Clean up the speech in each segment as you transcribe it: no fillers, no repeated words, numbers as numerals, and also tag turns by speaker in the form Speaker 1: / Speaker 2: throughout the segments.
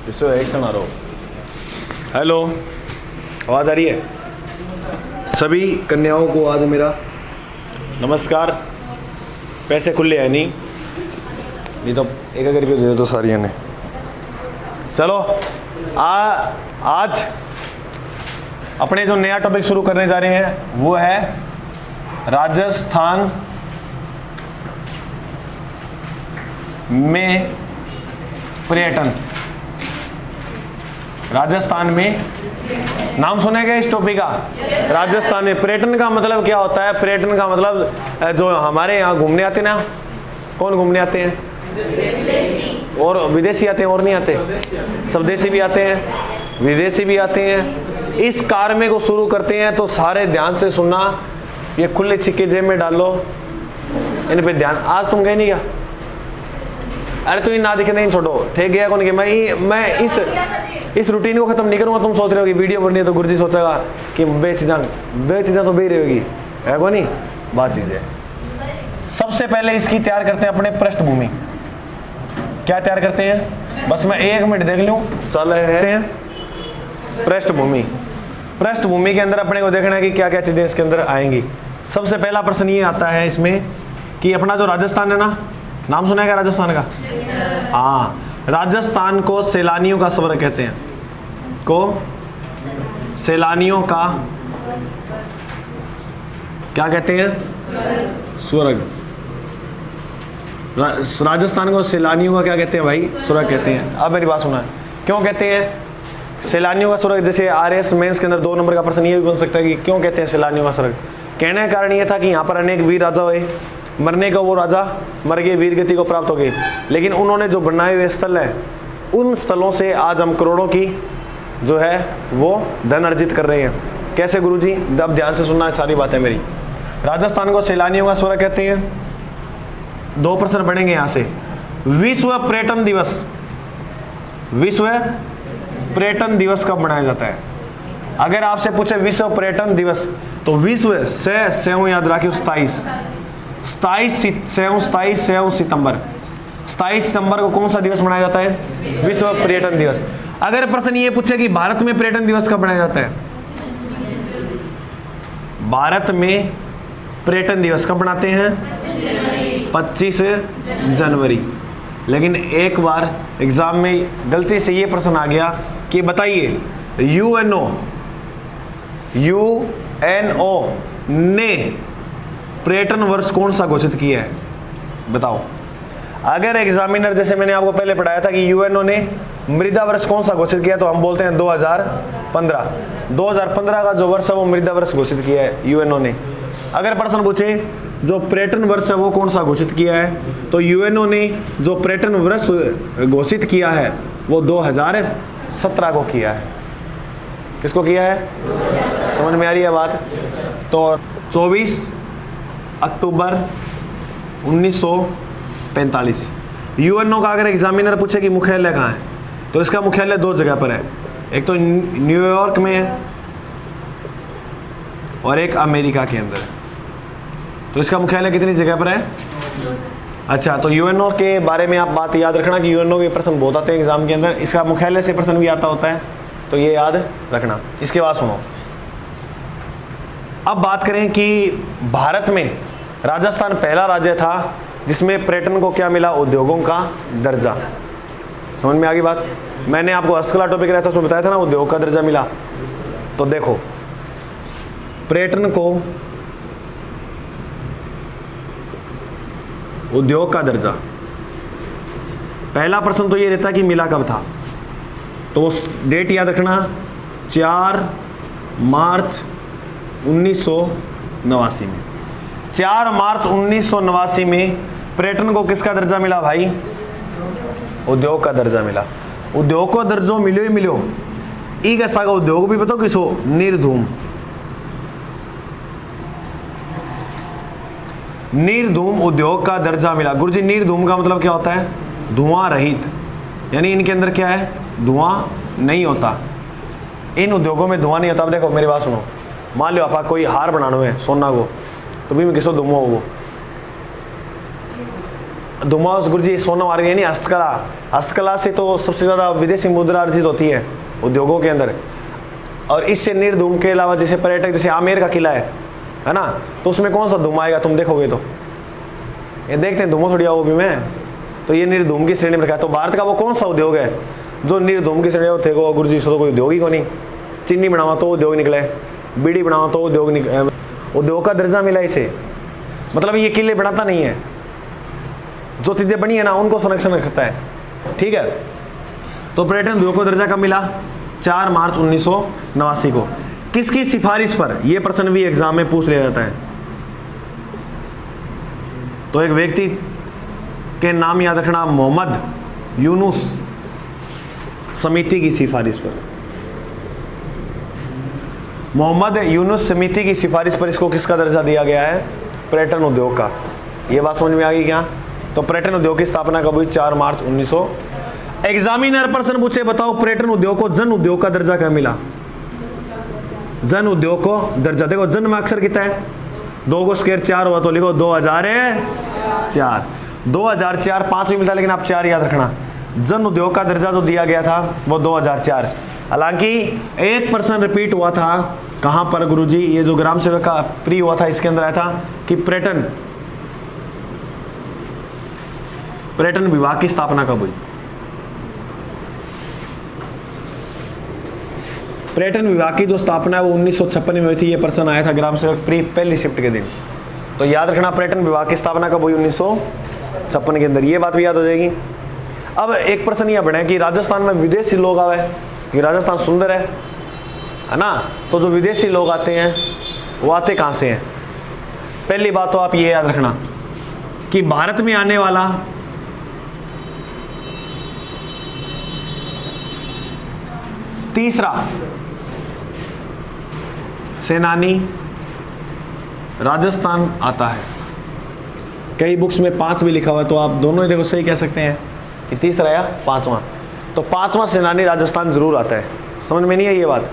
Speaker 1: जिससे एक्शन आ रहा हो। हेलो, आवाज़ आ रही है? सभी कन्याओं को आज मेरा नमस्कार। पैसे खुले हैं नहीं तो एक एक रुपये दे दो तो सारियों ने। चलो आज अपने जो नया टॉपिक शुरू करने जा रहे हैं वो है राजस्थान में पर्यटन। राजस्थान में, नाम सुनेगा इस टॉपिक का? राजस्थान में पर्यटन का मतलब क्या होता है? पर्यटन का मतलब जो हमारे यहाँ घूमने आते ना, कौन घूमने आते हैं? और विदेशी आते हैं और नहीं आते? स्वदेशी भी आते हैं, विदेशी भी आते हैं। इस कारमे को शुरू करते हैं तो सारे ध्यान से सुनना। ये खुले छिक्के जेब में डाल लो, इन पे ध्यान। आज तुम गए नहीं क्या? अरे तू ना दिखे नहीं, छोड़ो थे गया कौन गया। मैं इस रूटीन को खत्म नहीं करूंगा। तुम सोच रहे हो कि वीडियो बननी है तो गुरुजी सोचेगा कि बेचीजा तो बे रहेगी, है को नहीं? बात चीज है। सबसे पहले इसकी तैयार करते हैं अपने पृष्ठभूमि। क्या तैयार करते हैं? बस मैं 1 मिनट देख लूं। चल हैं पृष्ठभूमि। पृष्ठभूमि के अंदर अपने को देखना है कि क्या क्या चीजें इसके अंदर आएंगी। सबसे पहला प्रश्न ये आता है इसमें कि अपना जो राजस्थान है ना, नाम सुना है राजस्थान का? हाँ, राजस्थान को सैलानियों का स्वर्ग कहते हैं। को सैलानियों का क्या कहते हैं? स्वर्ग। राजस्थान को सैलानियों का क्या कहते हैं भाई? स्वर्ग कहते हैं। अब मेरी बात सुना है, क्यों कहते हैं सैलानियों का स्वर्ग? जैसे RS मेंस के अंदर 2 नंबर का प्रश्न ये भी बन सकता है कि क्यों कहते हैं सैलानियों का स्वर्ग? कहने का कारण ये था कि यहाँ पर अनेक वीर राजा हुए, मरने का वो राजा मर गए, वीर गति को प्राप्त हो गए, लेकिन उन्होंने जो बनाए हुए स्थल है उन स्थलों से आज हम करोड़ों की जो है वो धन अर्जित कर रहे हैं। कैसे गुरुजी? अब ध्यान से सुनना है सारी बातें मेरी। राजस्थान को सैलानियों का स्वर्ग कहते हैं। 2 प्रश्न पढ़ेंगे यहाँ से। विश्व पर्यटन दिवस, विश्व पर्यटन दिवस कब मनाया जाता है? अगर आपसे पूछे विश्व पर्यटन दिवस तो विश्व से याद रखिए 27 सितंबर। 27 सितंबर को कौन सा दिवस मनाया जाता है? विश्व पर्यटन दिवस। अगर प्रश्न ये पूछे कि भारत में पर्यटन दिवस कब मनाया जाता है? भारत में पर्यटन दिवस कब मनाते हैं? 25 जनवरी। लेकिन एक बार एग्जाम में गलती से ये प्रश्न आ गया कि बताइए UNO ने पर्यटन वर्ष कौन सा घोषित किया है? बताओ। अगर एग्जामिनर, जैसे मैंने आपको पहले पढ़ाया था कि UNO ने मृदा वर्ष कौन सा घोषित किया, तो हम बोलते हैं 2015। 2015 का जो वर्ष है वो मृदा वर्ष घोषित किया है UNO ने। अगर प्रश्न पूछे जो पर्यटन वर्ष है वो कौन सा घोषित किया है, तो UNO ने जो पर्यटन वर्ष घोषित किया है वो 2017 को किया है। किसको किया है? समझ में आ रही है बात? तो 24 अक्टूबर 1945। UNO का अगर एग्जामिनर पूछे कि मुख्यालय कहाँ है, तो इसका मुख्यालय 2 जगह पर है। एक तो न्यूयॉर्क में है और एक अमेरिका के अंदर है। तो इसका मुख्यालय कितनी जगह पर है? अच्छा, तो UNO के बारे में आप बात याद रखना कि UNO के प्रश्न बहुत आते हैं एग्जाम के अंदर। इसका मुख्यालय से प्रश्न भी आता होता है, तो ये याद रखना। इसके बाद सुनो, अब बात करें कि भारत में राजस्थान पहला राज्य था जिसमें पर्यटन को क्या मिला? उद्योगों का दर्जा। समझ में आ गई बात? मैंने आपको हस्तकला टॉपिक रहता उसमें बताया था ना, उद्योग का दर्जा मिला। तो देखो, पर्यटन को उद्योग का दर्जा, पहला प्रश्न तो ये रहता है कि मिला कब था, तो डेट याद रखना 4 मार्च 1989 में। 4 मार्च 1989 में पर्यटन को किसका दर्जा मिला भाई? उद्योग का दर्जा मिला। उद्योग को दर्जो मिलो ही मिलो। एक ऐसा का उद्योग भी बताओ किसो? निर्धूम। निर्धूम उद्योग का दर्जा मिला। गुरुजी निर्धूम का मतलब क्या होता है? धुआं रहित, यानी इनके अंदर क्या है? धुआं नहीं होता। इन उद्योगों में धुआं नहीं होता। अब देखो मेरी बात सुनो, मान लो आप कोई हार बनाना है सोना को, तो भी मैं किसो धुआं हो धुआं गुरुजी सोना मार्ग यानी हस्तकला, हस्तकला से तो सबसे ज़्यादा विदेशी मुद्रा अर्जित होती है उद्योगों के अंदर। और इससे निर्धूम के अलावा जैसे पर्यटक, जैसे आमेर का किला है ना, तो उसमें कौन सा धुआं आएगा तुम देखोगे तो, ये देखते हैं धुआं थोड़ी आओ भी मैं, तो ये निर्धूम की श्रेणी में रखा है। तो भारत का वो कौन सा उद्योग है जो निर्धूम की श्रेणी में थे? को गुरुजी सो तो कोई उद्योग ही को नहीं। चीनी बनावा तो उद्योग निकला है, बीड़ी बनावा तो उद्योग का दर्जा मिला इसे। मतलब ये किले बनाता नहीं है, जो चीज़ें बनी है ना उनको संरक्षण करता है, ठीक है। तो पर्यटन उद्योग को दर्जा कब मिला? 4 मार्च 1989 को। किसकी सिफारिश पर? यह प्रश्न भी एग्जाम में पूछ लिया जाता है। तो एक व्यक्ति के नाम याद रखना, मोहम्मद यूनुस समिति की सिफारिश पर। मोहम्मद यूनुस समिति की सिफारिश पर इसको किसका दर्जा दिया गया है? पर्यटन उद्योग का। ये बात समझ में आ गई क्या? तो पर्यटन उद्योग की स्थापना कब हुई? 4 मार्च 1900। एग्जामिनर प्रश्न पूछे, बताओ पर्यटन उद्योग को जन उद्योग का दर्जा क्या मिला? जन उद्योग को दर्जा, देखो जन में अक्षर कितना है? 2 को स्क्वायर 4 हुआ तो लिखो 2004। 2004 5 भी मिलता, लेकिन आप 4 याद रखना। जन उद्योग का दर्जा जो दिया गया था वो 2004। हालांकि एक प्रश्न रिपीट हुआ था, कहां पर गुरुजी? ये जो ग्राम सेवक का प्री हुआ था इसके अंदर आया था कि पर्यटन विभाग की स्थापना कब हुई? पर्यटन विभाग की जो स्थापना है वो 1956 में हुई थी। ये प्रश्न आया था ग्राम सेवक प्री पहली शिफ्ट के दिन। तो याद रखना पर्यटन विभाग की स्थापना कब हुई? 1956 के अंदर। ये बात भी याद हो जाएगी। अब एक प्रश्न यह बना कि राजस्थान में विदेशी लोग आवे, ये राजस्थान सुंदर है ना, तो जो विदेशी लोग आते हैं वो आते कहाँ से हैं? पहली बात तो आप ये याद रखना कि भारत में आने वाला तीसरा सेनानी राजस्थान आता है। कई बुक्स में 5 भी लिखा हुआ है, तो आप दोनों ही देखो सही कह सकते हैं कि तीसरा या 5वां। तो 5वां सेनानी राजस्थान जरूर आता है। समझ में नहीं है ये बात?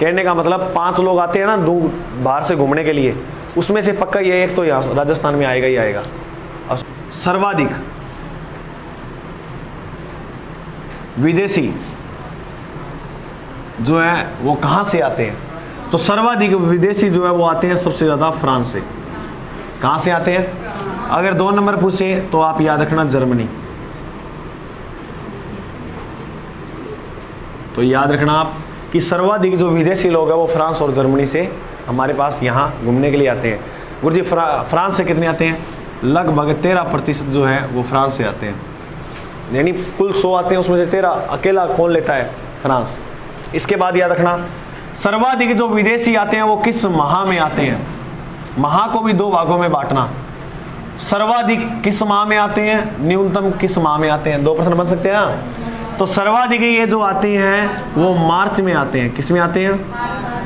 Speaker 1: कहने का मतलब 5 लोग आते हैं ना बाहर से घूमने के लिए, उसमें से पक्का ये एक तो यहाँ राजस्थान में आएगा ही आएगा। सर्वाधिक विदेशी जो है वो कहाँ से आते हैं? तो सर्वाधिक विदेशी जो है वो आते हैं सबसे ज़्यादा फ्रांस से। कहाँ से आते हैं? अगर 2 नंबर पूछे तो आप याद रखना जर्मनी। तो याद रखना आप कि सर्वाधिक जो विदेशी लोग हैं वो फ्रांस और जर्मनी से हमारे पास यहाँ घूमने के लिए आते हैं। गुरुजी फ्रांस से कितने आते हैं? लगभग 13% जो है वो फ्रांस से आते हैं। यानी कुल 100 आते हैं, उसमें से 13 अकेला कौन लेता है? फ्रांस। इसके बाद याद रखना सर्वाधिक जो विदेशी आते हैं वो किस माह में आते हैं? माह को भी 2 भागों में बांटना। सर्वाधिक किस माह में आते हैं, न्यूनतम किस माह में आते हैं? 2 प्रश्न बन सकते हैं। तो सर्वाधिक ये जो आते हैं वो मार्च में आते हैं। किस में आते हैं?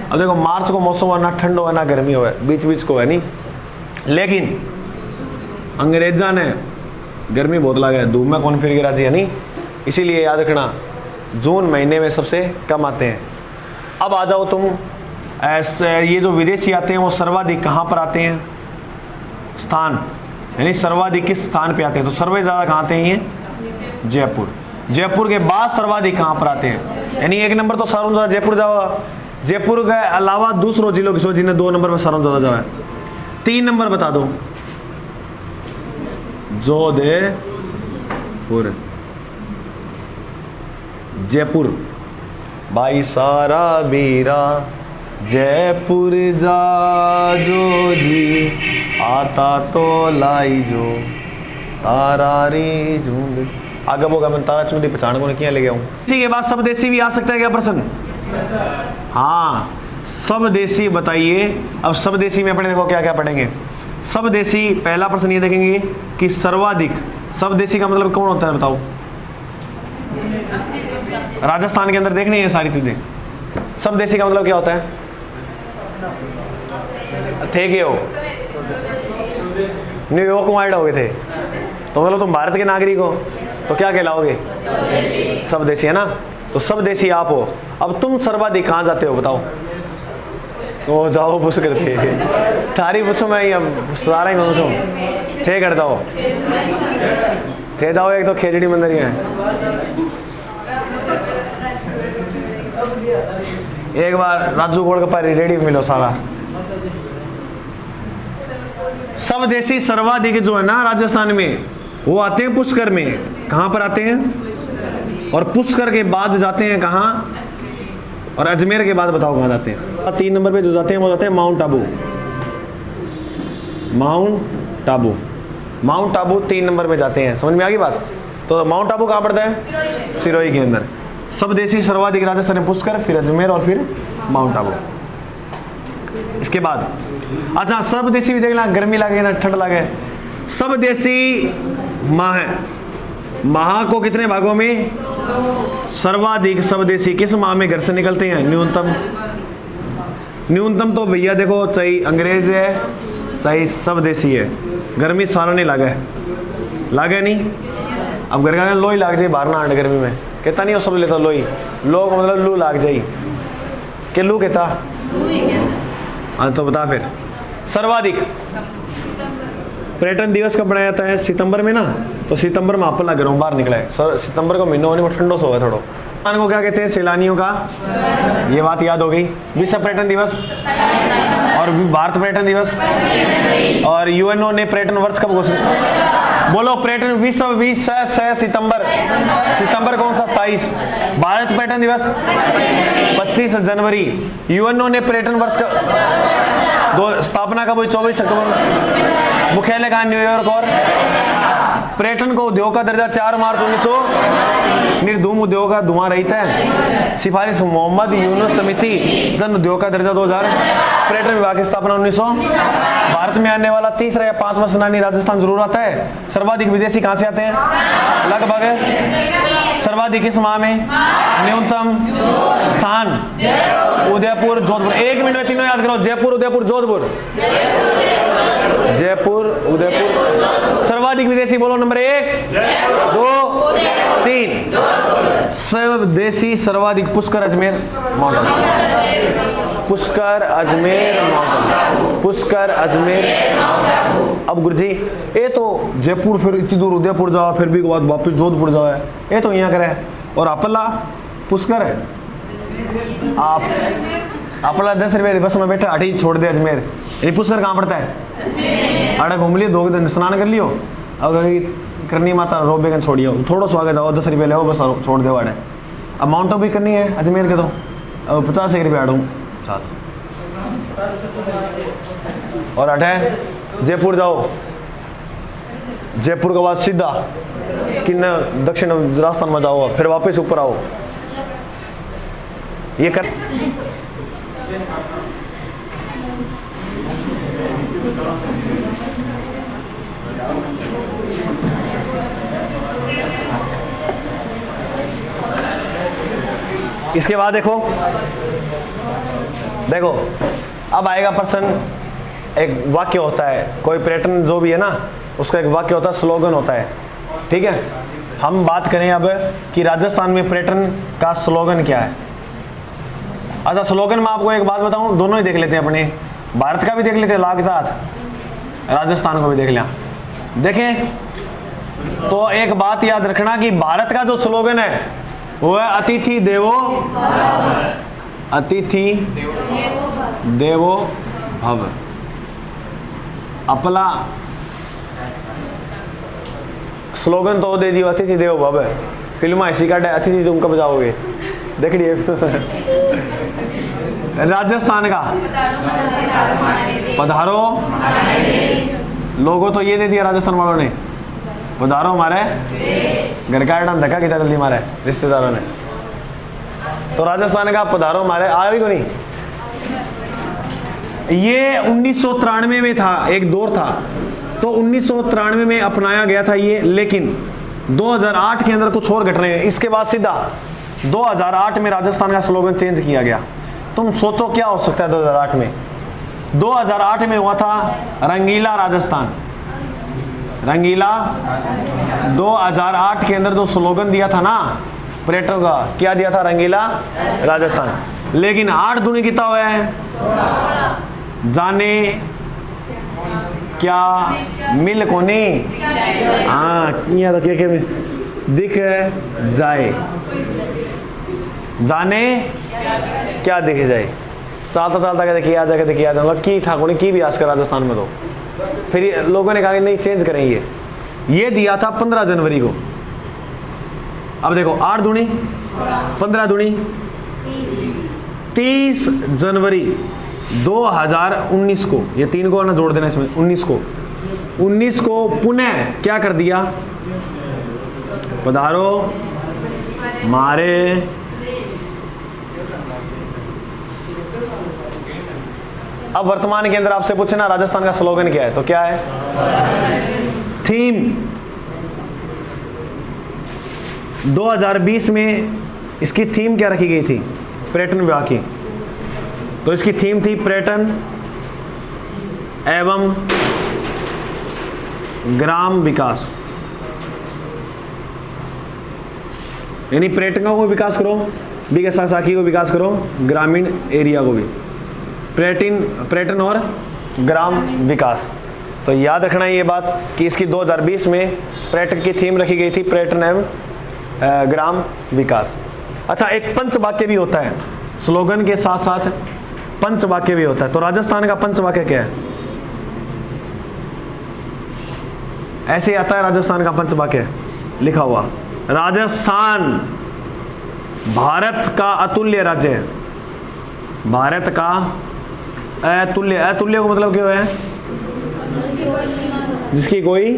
Speaker 1: अब देखो मार्च को मौसम हो ना ठंड हो ना गर्मी हो, बीच बीच को है नहीं, लेकिन अंग्रेजा ने गर्मी बहुत लगा है, धूप में कौन फिर गिरा जी है नहीं, इसीलिए याद रखना जून महीने में सबसे कम आते हैं। अब आ जाओ तुम ऐसे, ये जो विदेशी आते हैं वो सर्वाधिक कहाँ पर आते हैं? स्थान, यानी सर्वाधिक किस स्थान पे आते हैं? तो सर्वे ज़्यादा कहाँ आते हैं? ये जयपुर। जयपुर के बाद सर्वाधिक कहाँ पर आते हैं? यानी 1 नंबर तो सारों ज़्यादा जयपुर जाओ, जयपुर के अलावा दूसरों जिलों की सोच, जिन्हें 2 नंबर पर सारों ज़्यादा जाओ। 3 नंबर बता दो, जोधपुर, जयपुर। भाई सारा बीरा जयपुर जा जो जी, आता तो लाई जो तारा रे झूंड। आगे बोगा मैं तारा चूंडी पहचान को नहीं ले गया हूँ। इसी के बाद स्वदेशी भी आ सकता है क्या प्रश्न? हाँ, स्वदेशी बताइए। अब स्वदेशी में अपने देखो क्या क्या पढ़ेंगे। स्वदेशी पहला प्रश्न ये देखेंगे कि सर्वाधिक, स्वदेशी का मतलब कौन होता है बताओ? राजस्थान के अंदर देखनी है सारी चीजें। स्वदेशी का मतलब क्या होता है? थे के हो न्यूयॉर्क में हो गए थे, तो मतलब तुम भारत के नागरिक हो, तो क्या कहलाओगे? स्वदेशी है ना। तो स्वदेशी आप हो। अब तुम सर्वाधिक कहाँ जाते हो बताओ? वो जाओ पूछ करते थारी पूछो, मैं अब सारा ही पूछो। थे कर जाओ, थे जाओ, एक तो खेजड़ी मंदिर ही है। एक बार राजू गोड़ का पारी रेडी मिलो सारा। सब देशी सर्वाधिक जो है ना राजस्थान में, वो आते हैं पुष्कर में। कहां पर आते हैं? और पुष्कर के बाद जाते हैं कहां? और अजमेर के बाद बताओ कहां जाते हैं? 3 नंबर पे जो जाते हैं वो जाते हैं mount Abu. Mount Abu, mount Abu 3 number पे जाते हैं। समझ में आ गई बात? तो माउंट आबू कहां पड़ता है? सिरोही के अंदर। सब देशी सर्वाधिक राजस्थान में पुष्कर, फिर अजमेर और फिर माउंट आबू। इसके बाद अच्छा, सब देशी भी देखना, गर्मी लगे ना ठंड लगे, सब देशी माह है। माह को कितने भागों में? सर्वाधिक सब देशी किस माह में घर से निकलते हैं? न्यूनतम। न्यूनतम तो भैया देखो, चाहे अंग्रेज है चाहे सब देशी है, गर्मी सारा नहीं लागे, लागे नहीं। अब घर का लोई लाग जाए बाहर ना आंट गर्मी में, कहता नहीं हो सब लेता लोई, लोग मतलब लू लाग जाए के लू कहता। हाँ तो बता फिर। सर्वाधिक पर्यटन दिवस कब बनाया जाता है? सितंबर में ना, तो सितंबर में आप लग रहा हूँ बाहर निकला है। सर सितंबर का महीना होने में ठंडो सो है थोड़ा। को क्या कहते हैं? सैलानियों का, ये बात याद हो गई। विश्व पर्यटन दिवस और भारत पर्यटन दिवस और यूएनओ ने पर्यटन वर्ष कब घोषित? बोलो पर्यटन विश्व 20 सितंबर। सितंबर कौन सा? 27। भारत पर्यटन दिवस 25 जनवरी। यूएनओ ने पर्यटन वर्ष का स्थापना कब हुई? 24 अक्टूबर। मुख्यालय कहाँ? न्यूयॉर्क। और पर्यटन को उद्योग का दर्जा 4 मार्च 1900। निर्धूम उद्योग का धुआं रहित है। सिफारिश मोहम्मद यूनुस समिति, जन उद्योग का दर्जा 2000। पर्यटन विभाग की स्थापना 1900। भारत में आने वाला 3रा या 5वां सेनानी राजस्थान जरूर आता है। सर्वाधिक विदेशी कहां से आते हैं? लगभग। सर्वाधिक किस माह में? न्यूनतम स्थान उदयपुर, जोधपुर। 1 मिनट में तीनों याद करो। जयपुर, उदयपुर, जोधपुर। जयपुर, उदयपुर। सर्वाधिक विदेशी बोलो। नंबर 1, 2, 3। सब देशी सर्वाधिक पुष्कर, अजमेर, माउंट आबू। पुष्कर, अजमेर, माउंट आबू। पुष्कर, अजमेर। अब गुरुजी ये तो जयपुर, फिर इतनी दूर उदयपुर जाओ, फिर भी बाद वापस जोधपुर जाओ है, ये तो यहाँ करे। और अपला पुष्कर है। आप अपला 10 रुपये बस में बैठे अठी छोड़ दे अजमेर। ये पुष्कर कहाँ पड़ता है? अड़ा घूम लियो, 2 दिन स्नान कर लियो, अब करनी माता रोबेगन छोड़ियो, थोड़ा स्वागत जाओ, 10 रुपये ले बस छोड़ दे वाड़े। अब माउंट आबू भी करनी है अजमेर के, तो अब 50 रुपये आड़ू चल। और अठे जयपुर जाओ, जयपुर के बाद सीधा किन दक्षिण राजस्थान में जाओ, फिर वापस ऊपर आओ। ये कर इसके बाद देखो देखो अब आएगा प्रश्न। एक वाक्य होता है, कोई पर्यटन जो भी है ना उसका एक वाक्य होता है, स्लोगन होता है। ठीक है, हम बात करें अब कि राजस्थान में पर्यटन का स्लोगन क्या है। अच्छा स्लोगन में आपको एक बात बताऊं, दोनों ही देख लेते हैं अपने, भारत का भी देख लेते हैं लागतात, राजस्थान को भी देख लिया। देखें तो एक बात याद रखना कि भारत का जो स्लोगन है वो है अतिथि देवो, अतिथि देवो भव। अपना स्लोगन तो दे दियो अतिथि देवो भव। फिल्म ऐसी काटे अतिथि तुम कब जाओगे, देख लिए। राजस्थान का पधारो, लोगों तो ये दे दिया राजस्थान वालों ने, पधारो हमारे घर का एडम धक्का कितना जल्दी मारे रिश्तेदारों ने। तो राजस्थान का पधारो हमारे आया को नहीं। ये 1993 में था, एक दौर था, तो 1993 में अपनाया गया था ये, लेकिन 2008 के अंदर कुछ और घटनाएं हैं। इसके बाद सीधा 2008 में राजस्थान का स्लोगन चेंज किया गया। तुम सोचो क्या हो सकता है 2008 में? 2008 में हुआ था रंगीला राजस्थान, रंगीला। 2008 के अंदर जो स्लोगन दिया था ना पर्यटन का, क्या दिया था? रंगीला राजस्थान। लेकिन 8 दूनी कितना हुआ है? जाने क्या मिल कोनी, हाँ किया तो क्या दिख जाए, जाने क्या दिख जाए, चलता चलता कहते किया जाए, कहते किया जाए, मतलब की ठाकुर ने की भी आजकल राजस्थान में। तो फिर लोगों ने कहा कि नहीं चेंज करेंगे। ये दिया था 15 जनवरी को। अब देखो 8 दूनी 15 दूनी 30 जनवरी 2019 को, ये 3 को ना जोड़ देना इसमें, 19 को पुनः क्या कर दिया, पधारो मारे अब वर्तमान के अंदर आपसे पूछे ना राजस्थान का स्लोगन क्या है, तो क्या है, थीम 2020 में इसकी थीम क्या रखी गई थी, पर्यटन विभाग की। तो इसकी थीम थी पर्यटन एवं ग्राम विकास, यानी पर्यटकों को विकास करो, साखी को विकास करो, ग्रामीण एरिया को भी, पर्यटन और ग्राम विकास। तो याद रखना ये बात कि इसकी 2020 में पर्यटन की थीम रखी गई थी, पर्यटन एवं ग्राम विकास। अच्छा, एक पंच वाक्य भी होता है स्लोगन के साथ साथ, पंच वाक्य भी होता है। तो राजस्थान का पंच वाक्य क्या है, ऐसे ही आता है राजस्थान का पंच वाक्य लिखा हुआ, राजस्थान भारत का अतुल्य राज्य है, भारत का अतुल्य, अतुल्य को मतलब क्यों है, जिसकी कोई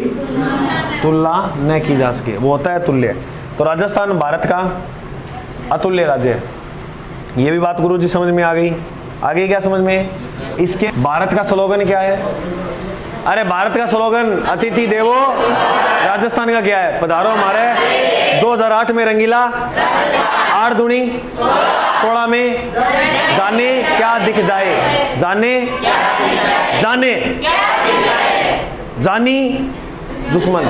Speaker 1: तुलना न की जा सके, वो होता है तुल्य। तो राजस्थान भारत का अतुल्य राज्य है। ये भी बात गुरु जी समझ में आ गई। आगे क्या समझ में, इसके भारत का स्लोगन क्या है, अरे भारत का स्लोगन अतिथि देवो, राजस्थान का क्या है, पधारो हमारे 2008 में रंगीला, 8 दूनी 16 में जाने क्या दिख जाए, जाने जानी दुश्मन,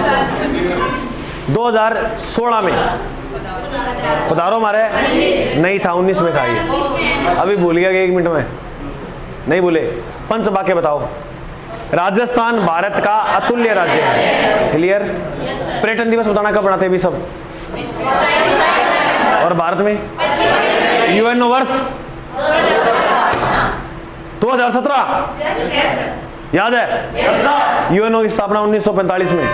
Speaker 1: 2016 में पधारो हमारे, नहीं था 19 में था, ये अभी भूल गया कि 1 मिनट में नहीं भूले। पंच वाक्य बताओ, राजस्थान भारत का अतुल्य राज्य है, क्लियर। पर्यटन दिवस बताना कब बनाते हैं भी सब, और भारत में यूएनओ वर्ष 2017 याद है, यूएनओ की स्थापना 1945 में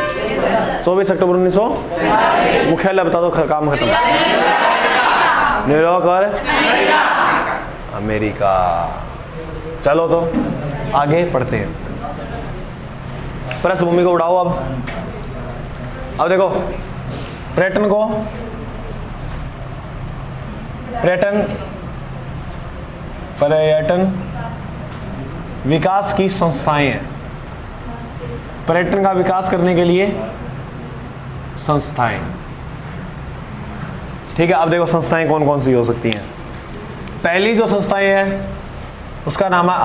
Speaker 1: 24 अक्टूबर 1900, मुख्यालय बता दो, काम खत्म, न्यूयॉर्क और अमेरिका। चलो तो आगे पढ़ते हैं, पृष्ठभूमि को उड़ाओ। अब देखो पर्यटन को, पर्यटन विकास की संस्थाएं हैं, पर्यटन का विकास करने के लिए संस्थाएं, ठीक है। अब देखो संस्थाएं कौन कौन सी हो सकती हैं। पहली जो संस्थाएं हैं उसका नाम है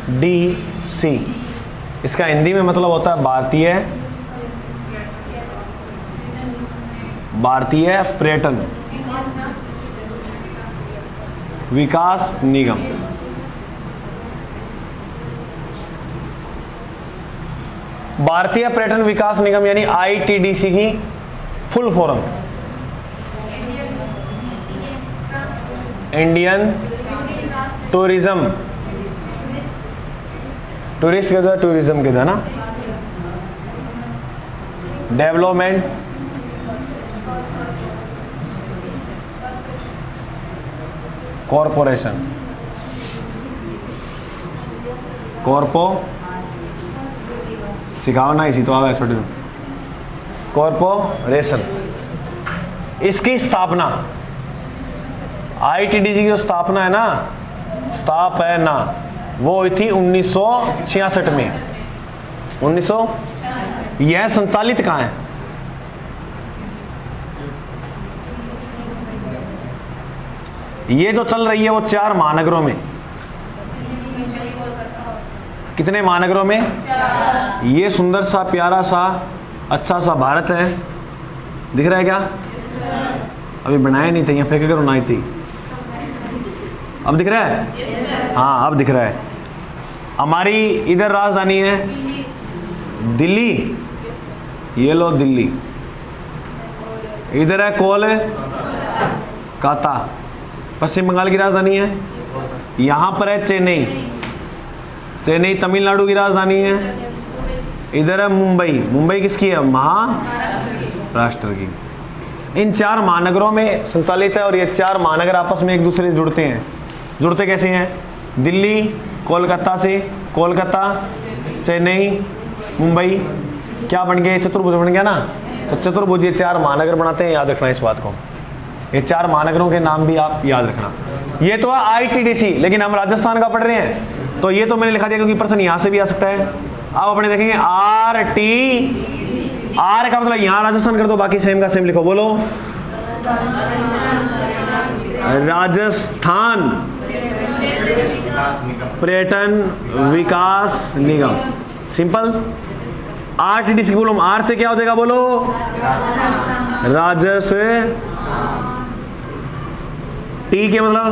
Speaker 1: ITDC, इसका हिंदी में मतलब होता है भारतीय पर्यटन विकास निगम। भारतीय पर्यटन विकास निगम यानी ITDC की full form Indian tourism, tourist के था, टूरिज्म के था ना, डेवलपमेंट कॉरपोरेशन, सिखाओ ना, इसी तो आ गया छोटे, कॉरपोरेशन। इसकी स्थापना ITDC की जो स्थापना है ना, वो हुई थी 1966 में। 1900 यह संचालित कहाँ है, ये जो चल रही है वो 4 महानगरों में। कितने महानगरों में, ये सुंदर सा प्यारा सा अच्छा सा भारत है, दिख रहा है क्या, अभी बनाया नहीं था, यहाँ फेंक कर बनाई थी, अब दिख रहा है, हाँ अब दिख रहा है। हमारी इधर राजधानी है दिल्ली, ये लो दिल्ली। इधर है कोलकाता, पश्चिम बंगाल की राजधानी है। यहाँ पर है चेन्नई, चेन्नई तमिलनाडु की राजधानी है। इधर है मुंबई, मुंबई किसकी है? महाराष्ट्र की। इन 4 महानगरों में संचालित है और ये 4 महानगर आपस में एक दूसरे से जुड़ते हैं। जुड़ते कैसे हैं? दिल्ली कोलकाता से, कोलकाता चेन्नई मुंबई, क्या बन गए? चतुर्भुज बन गया ना। तो चतुर्भुज ये 4 महानगर बनाते हैं, याद रखना इस बात को। ये 4 महानगरों के नाम भी आप याद रखना। ये तो है ITDC, लेकिन हम राजस्थान का पढ़ रहे हैं तो ये तो मैंने लिखा दिया क्योंकि प्रश्न यहाँ से भी आ सकता है। अब अपने देखेंगे R का मतलब यहाँ राजस्थान कर दो, बाकी सेम का सेम लिखो। बोलो राजस्थान पर्यटन विकास निगम, सिंपल। RTDC बोलो, R से क्या हो जाएगा? बोलो राजस्व, T के मतलब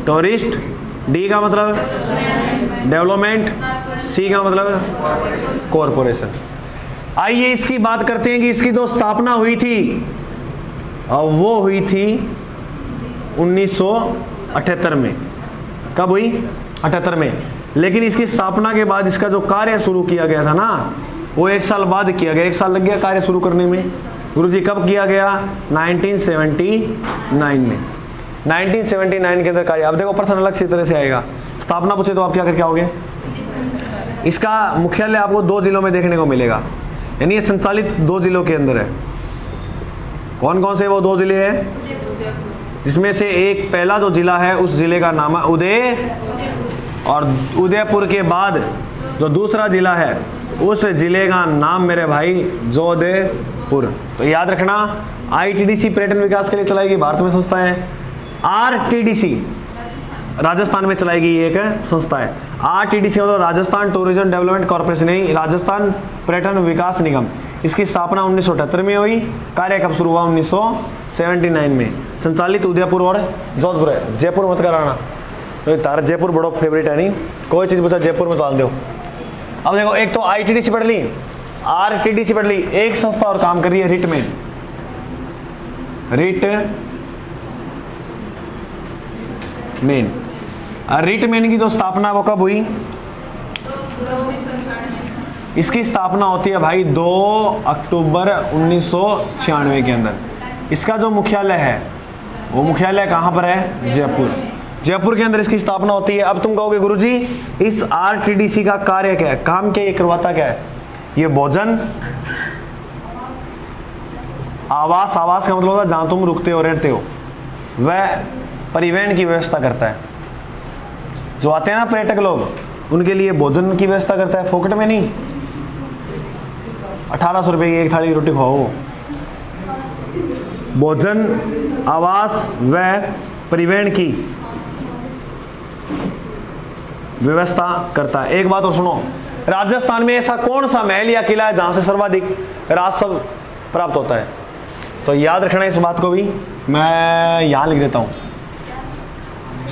Speaker 1: टूरिस्ट, D का मतलब डेवलपमेंट, C का मतलब कॉरपोरेशन। आइए इसकी बात करते हैं कि इसकी जो स्थापना हुई थी और वो हुई थी 1978 में। कब हुई? 78 में। लेकिन इसकी स्थापना के बाद इसका जो कार्य शुरू किया गया था ना, वो 1 साल बाद किया गया। 1 साल लग गया कार्य शुरू करने में। गुरुजी कब किया गया? 1979 में। 1979 के अंदर कार्य। अब देखो प्रश्न अलग सी तरह से आएगा। स्थापना पूछे तो आप क्या करके आओगे? इसका मुख्यालय आपको 2 जिलों में देखने को मिलेगा, यानी ये संचालित 2 जिलों के अंदर है। कौन कौन से वो 2 जिले हैं? जिसमें से एक पहला जो जिला है उस जिले का नाम है उदय, और उदयपुर के बाद जो दूसरा जिला है उस जिले का नाम मेरे भाई जोधपुर। तो याद रखना, ITDC पर्यटन विकास के लिए चलाएगी भारत में संस्था है। RTDC राजस्थान में चलाएगी ये एक संस्था है। RTDC मतलब राजस्थान टूरिज्म डेवलपमेंट कॉर्पोरेशन, नहीं राजस्थान पर्यटन विकास निगम। इसकी स्थापना 1978 में हुई। कार्य कब शुरू हुआ? 1979 में। संचालित उदयपुर और जोधपुर है। जयपुर मत कराना, तारा जयपुर बड़ो फेवरेट है, नहीं कोई चीज़ बचा जयपुर में डाल दो। अब देखो, एक तो ITDC पढ़ ली, RTDC पढ़ ली, एक संस्था और काम कर रही है रिटमेन। रिटमेन की जो स्थापना वो कब हुई? इसकी स्थापना होती है भाई 2 अक्टूबर 1996 के अंदर। इसका जो मुख्यालय है वो मुख्यालय कहाँ पर है? जयपुर। जयपुर के अंदर इसकी स्थापना होती है। अब तुम कहोगे गुरुजी इस RTDC का कार्य क्या है, काम क्या, ये करवाता क्या है? ये भोजन, आवास, आवास का मतलब होता है जहाँ तुम रुकते हो रहते हो, वह परिवहन की व्यवस्था करता है। जो आते हैं ना पर्यटक लोग, उनके लिए भोजन की व्यवस्था करता है, फोकट में नहीं। 1800 रुपये की एक थाली रोटी खाओ। भोजन, आवास व परिवहन की व्यवस्था करता है। एक बात और सुनो, राजस्थान में ऐसा कौन सा महल या किला है जहां से सर्वाधिक राजस्व प्राप्त होता है? तो याद रखना इस बात को भी, मैं यहां लिख देता हूं।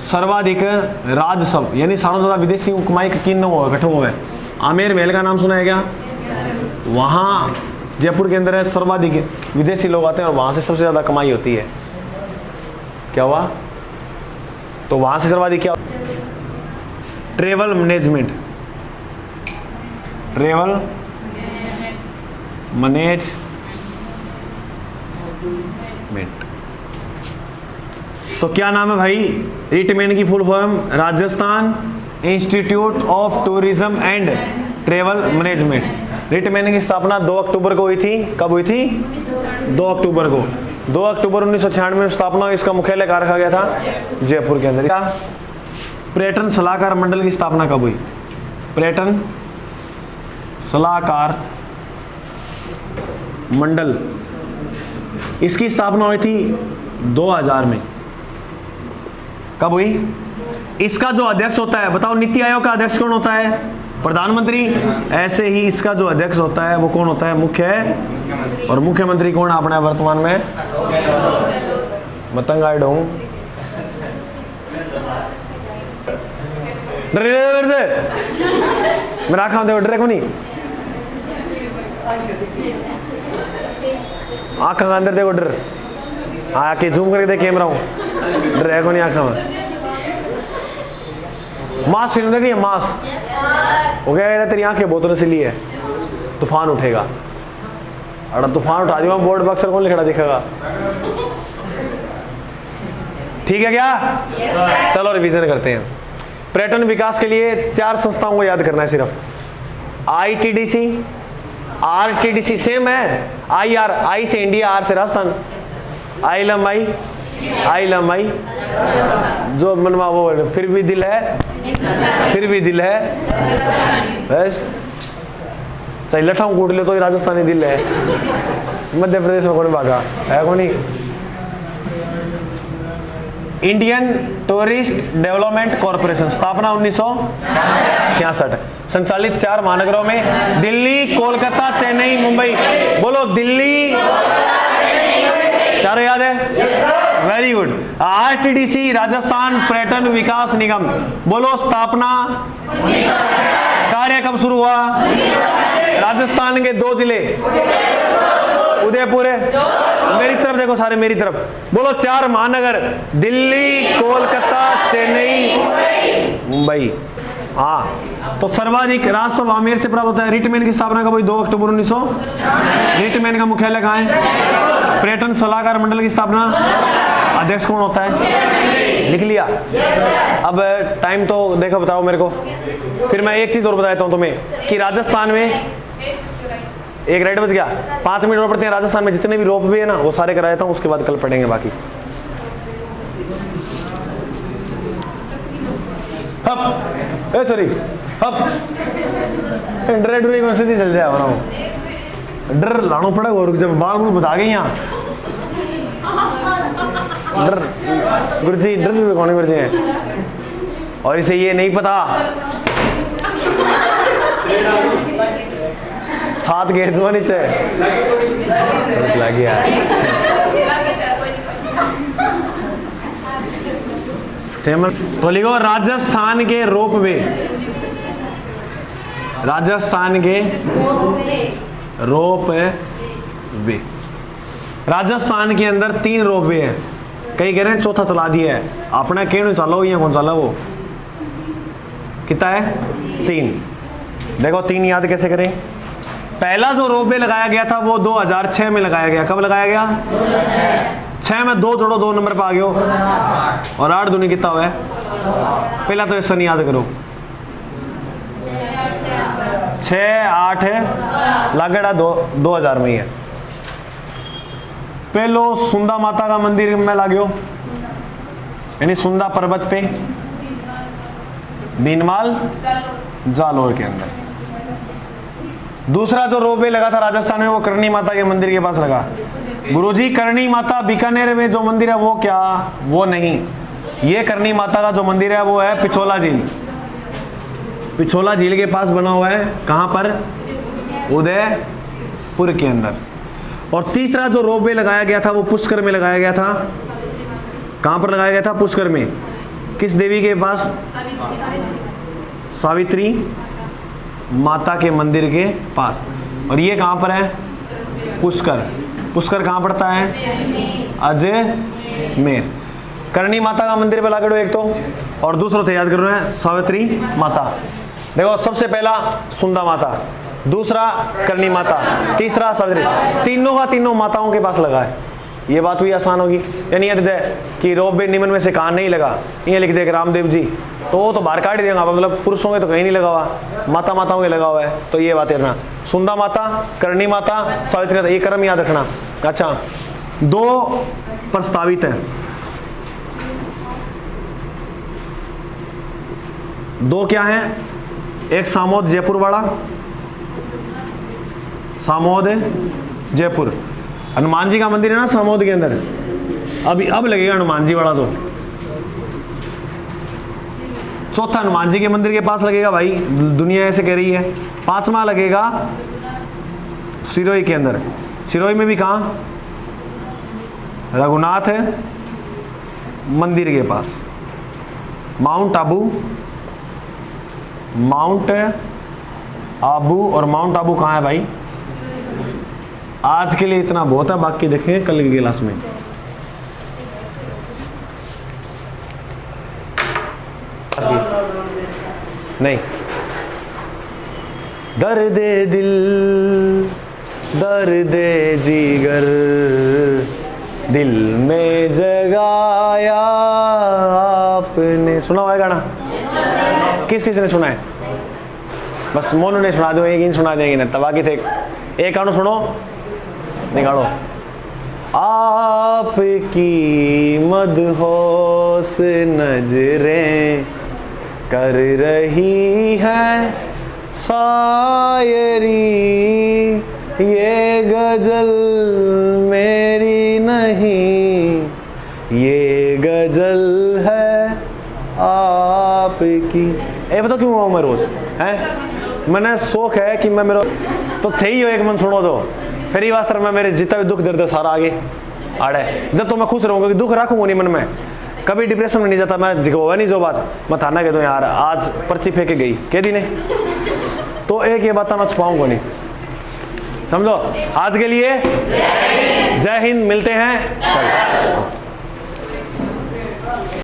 Speaker 1: सर्वाधिक राजस्व यानी सारों ज्यादा विदेशी कमाई किन इकट्ठे हुए हैं। आमेर महल का नाम सुना है क्या? वहां जयपुर के अंदर है, सर्वाधिक विदेशी लोग आते हैं और वहां से सबसे ज्यादा कमाई होती है। क्या हुआ? तो वहां से सर्वाधिक क्या? Travel management, travel management. तो क्या नाम है भाई? रिटमेन की full form Rajasthan institute of tourism and travel management. RITTMAN की स्थापना 2 अक्टूबर को हुई थी। कब हुई थी? 2 अक्टूबर को। 2 अक्टूबर 1996 में स्थापना। इसका मुख्यालय कहाँ रखा गया था? जयपुर के अंदर। पर्यटन सलाहकार मंडल की स्थापना कब हुई? पर्यटन सलाहकार मंडल, इसकी स्थापना हुई थी 2000 में। कब हुई? इसका जो अध्यक्ष होता है, बताओ नीति आयोग का अध्यक्ष कौन होता है? प्रधानमंत्री। ऐसे ही इसका जो अध्यक्ष होता है वो कौन होता है? मुख्य है। और मुख्यमंत्री कौन है अपने वर्तमान में? मतंग आई डोंग। डर मेरे से? मेरा आँख देखो, डरे को नहीं? आँख का अंदर देखो, डर आके जूम करके देख कैमरा हूँ, डर को नहीं आँख में। मास फिल्म देख रही है? मास हो गया, तेरी आँखें बहुत रसीली है, तूफान उठेगा। अरे तूफान उठा दिया, बोर्ड बक्सर कौन लिखा दिखेगा? ठीक है क्या? चलो रिवीजन करते हैं। पर्यटन विकास के लिए 4 संस्थाओं को याद करना है सिर्फ। ITDC, RTDC सेम है, IR, आई से इंडिया, आर से राजस्थान, आई लम्बाई जो मनवा वो, फिर भी दिल है, फिर भी दिल है, बस चाहे लठाऊ कूट ले तो राजस्थानी दिल है। मध्य प्रदेश में कौन भागा है? कौन? इंडियन टूरिस्ट डेवलपमेंट कॉरपोरेशन, स्थापना 1966, संचालित 4 महानगरों में दिल्ली, कोलकाता, चेन्नई, मुंबई। बोलो दिल्ली, चारों याद है? Very good. RTDC, राजस्थान पर्यटन विकास निगम। बोलो स्थापना, कार्य कब शुरू हुआ? राजस्थान के 2 जिले, उदयपुर है, मेरी तरफ देखो सारे, मेरी तरफ बोलो। 4 महानगर, दिल्ली, कोलकाता, चेन्नई, मुंबई। हाँ, तो सर्वाधिक राजस्व आमेर से प्राप्त होता है। रिटमैन की स्थापना कब हुई? 2 अक्टूबर 1900। रिटमैन का मुख्यालय कहाँ है? पर्यटन सलाहकार मंडल की स्थापना, अध्यक्ष कौन होता है? लिख लिया? अब टाइम तो देखो, बताओ मेरे को। फिर मैं एक चीज और बताता हूँ तुम्हें कि राजस्थान में एक राइट बच गया, 5 मिनट और पड़ते हैं। राजस्थान में जितने भी रोप वे है ना, वो सारे कराता हूँ, उसके बाद कल पढ़ेंगे बाकी। हप ए सॉरी हप डर डर कौन से चल जाए ना, डर लाना पड़ेगा। और जब बाल मुझे बता गए यहाँ डर गुरुजी, डर भी कौन गुरुजी है, और इसे ये नहीं पता 7 गेट दो नीचे लग गया। तो लिखो राजस्थान के रोपवे, राजस्थान के रोपवे। राजस्थान के अंदर 3 रोपवे हैं, कई कह रहे हैं चौथा चला दिया है। अपना क्यों चलो, ये कौन चला? वो कितना है? 3। देखो 3 याद कैसे करें। पहला जो रोपवे लगाया गया था वो 2006 में लगाया गया। कब लगाया गया? 6 में 2 जोड़ो, 2 नंबर पे आ गए हो, और 8 दूनी कितना हुआ है? पहला तो ऐसा नहीं याद करो, 6 8 लागड़ा 2000 में ही है। पहलो सुंदा माता का मंदिर में लाग्यो, यानी सुंदा पर्वत पे, बीनमाल जालोर के अंदर। दूसरा जो रोपवे लगा था राजस्थान में, वो करणी माता के मंदिर के पास लगा। गुरुजी करणी माता बीकानेर में जो मंदिर है वो क्या? वो नहीं, ये करणी माता का जो मंदिर है वो है पिछोला झील। पिछोला झील के पास बना हुआ है। कहाँ पर? उदयपुर के अंदर। और तीसरा जो रोपवे लगाया गया था वो पुष्कर में लगाया गया था। कहाँ पर लगाया गया था? पुष्कर में। किस देवी के पास? सावित्री माता के मंदिर के पास। और ये कहाँ पर है? पुष्कर। पुष्कर कहाँ पड़ता है? अजमेर। करणी माता का मंदिर पे ला करो एक तो, और दूसरा तो याद करना है सावित्री माता। देखो सबसे पहला सुंदा माता, दूसरा करणी माता, तीसरा सावित्री। तीनों का तीनों माताओं के पास लगा है। ये बात हुई आसान होगी। यानी ये दे कि रोपवे निम्न में से कहाँ नहीं लगा, ये लिख दे रामदेव जी, तो वो तो बाहर काट देगा। मतलब पुरुषों के तो कहीं नहीं लगा हुआ, माता माताओं के लगा हुआ है। तो ये बात करना, सुंदा माता, करणी माता, सावित्री माता, ये क्रम याद रखना। अच्छा, 2 प्रस्तावित है, 2 क्या है? एक सामोद जयपुर वाला, सामोद जयपुर। हनुमान जी का मंदिर है ना सामोद के अंदर, अभी अब लगेगा हनुमान जी वाला। तो चौथा हनुमान जी के मंदिर के पास लगेगा भाई, दुनिया ऐसे कह रही है। 5वां लगेगा सिरोही के अंदर। सिरोही में भी कहाँ? रघुनाथ मंदिर के पास। माउंट आबू माउंट आबू, और माउंट आबू कहाँ है भाई? आज के लिए इतना बहुत है, बाकी देखेंगे कल की क्लास में। नहीं, दर्द दिल दर्द जिगर दिल में जगाया आपने। सुना हुआ है गाना? किस किस ने सुना है? बस मोनू ने सुना दो, एक ही सुना देंगे ना, तबाकी थे। एक गाना सुनो, निकालो। आपकी मदहोश नजरें कर रही है शायरी, ये गजल मेरी नहीं, ये गजल है आपकी। ए बताओ क्यों हुआ मैं रोज हैं? मैंने शौक है कि मैं मेरा तो थे ही हो, एक मन सुनो तो फिर ही वास्ते मैं मेरे जितना भी दुख दर्द है सारा आगे आड़े। जब तो मैं खुश रहूंगा कि दुख रखूंगा नहीं मन में, कभी डिप्रेशन में नहीं जाता मैं। होगा नहीं जो बात मैं थाना कह दूँ यार आज पर्ची फेंके गई कह दी नहीं, तो एक ये बात मैं छुपाऊंगा नहीं, समझो। आज के लिए जय हिंद, मिलते हैं कल।